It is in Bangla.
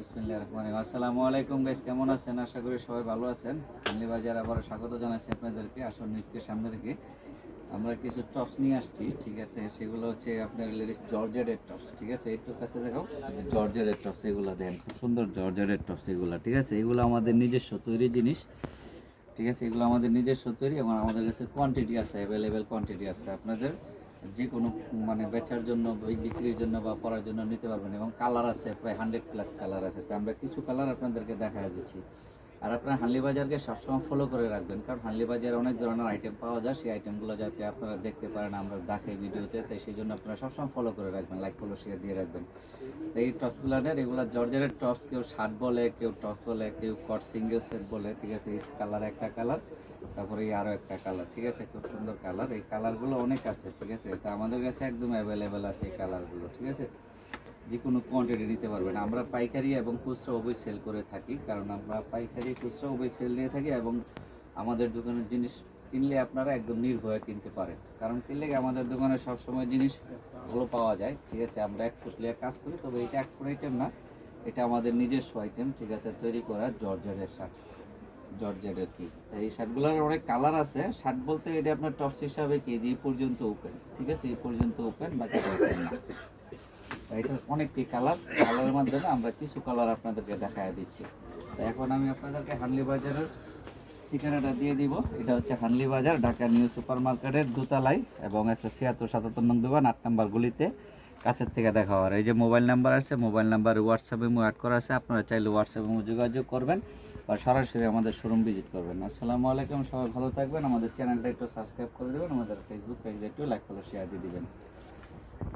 বিসমিল্লাহির রহমানির রহিম। আসসালামু আলাইকুম গাইস, কেমন আছেন? আশা করি সবাই ভালো আছেন। হানলি বাজার আবার স্বাগত জানাচ্ছি আপনাদেরকে। আসল নৃত্যের সামনে থেকে আমরা কিছু টপস নিয়ে আসছি, ঠিক আছে? সেগুলো হচ্ছে আপনার লেডিস জর্জেটের টপস, ঠিক আছে? একটু কাছে দেখাও, জর্জেটের টপস এগুলো দেখেন, খুব সুন্দর জর্জেটের টপস এগুলো, ঠিক আছে? এগুলো আমাদের নিজস্ব তৈরি জিনিস, ঠিক আছে? এগুলো আমাদের নিজস্ব তৈরি এবং আমাদের কাছে কোয়ান্টিটি আছে, অ্যাভেলেবেল কোয়ান্টিটি আছে। আপনাদের যে কোনো মানে বেচার জন্য, বিক্রির জন্য বা পরার জন্য নিতে পারবেন এবং কালার আছে প্রায় 100+ কালার আছে। তো আমরা কিছু কালার আপনাদেরকে দেখা দিচ্ছি। আর আপনার হানলি বাজারকে সবসময় ফলো করে রাখবেন, কারণ হানলি বাজারে অনেক ধরনের আইটেম পাওয়া যায়। সেই আইটেমগুলো যাতে আপনারা দেখতে পারেন, আমরা দেখাই ভিডিওতে, তাই সেই জন্য আপনারা সবসময় ফলো করে রাখবেন, লাইক ফলো শেয়ার দিয়ে রাখবেন। এই টপসগুলো নেন, এগুলো জর্জের টপস, কেউ শার্ট বলে, কেউ টপস বলে, কেউ কট সিঙ্গেল সেট বলে, ঠিক আছে? এই কালার একটা কালার, তারপরে এই আরও একটা কালার, ঠিক আছে? খুব সুন্দর কালার, এই কালারগুলো অনেক আছে, ঠিক আছে? তা আমাদের কাছে একদম অ্যাভেলেবেল আছে এই কালারগুলো, ঠিক আছে? যে কোনো কোয়ান্টিটি নিতে পারবেন। আমরা পাইকারি এবং খুচরা উভয় সেল করে থাকি, কারণ আমরা পাইকারি খুচরা উভয় সেল দিয়ে থাকি এবং আমাদের দোকানের জিনিস কিনলে আপনারা একদম নির্ভয়ে কিনতে পারেন, কারণ কিনলে আমাদের দোকানে সবসময় জিনিস ভালো পাওয়া যায়, ঠিক আছে? আমরা এক্সপোর্ট নিয়ে কাজ করি, তবে এটা এক্সপোর্ট আইটেম না, এটা আমাদের নিজস্ব আইটেম, ঠিক আছে? তৈরি করা জর্জেটের শার্ট, জর্জেটের কি এই শার্টগুলোর অনেক কালার আছে। শার্ট বলতে এটা আপনার টপস হিসাবে কি যে এই পর্যন্ত ওপেন, ঠিক আছে? এই পর্যন্ত ওপেন, বাকি ওপেন না। এটা অনেকটি কালারের মাধ্যমে আমরা কিছু কালার আপনাদেরকে দেখায় দিচ্ছি। তো এখন আমি আপনাদেরকে হানলি বাজারের ঠিকানাটা দিয়ে দিব। এটা হচ্ছে হানলি বাজার, ঢাকা নিউ সুপার মার্কেটের দোতলায় এবং 176-77 নং দোকান, 8 নম্বর গলিতে, কাছের থেকে দেখা হওয়ার। এই যে মোবাইল নাম্বার আছে, মোবাইল নাম্বার হোয়াটসঅ্যাপে অ্যাড করা আছে, আপনারা চাইলে হোয়াটসঅ্যাপে যোগাযোগ করবেন বা সরাসরি আমাদের শোরুম ভিজিট করবেন। আসসালামু আলাইকুম, সবাই ভালো থাকবেন। আমাদের চ্যানেলটা একটু সাবস্ক্রাইব করে দেবেন, আমাদের ফেসবুক পেজে একটু লাইক ফলো শেয়ার দিয়ে দিবেন।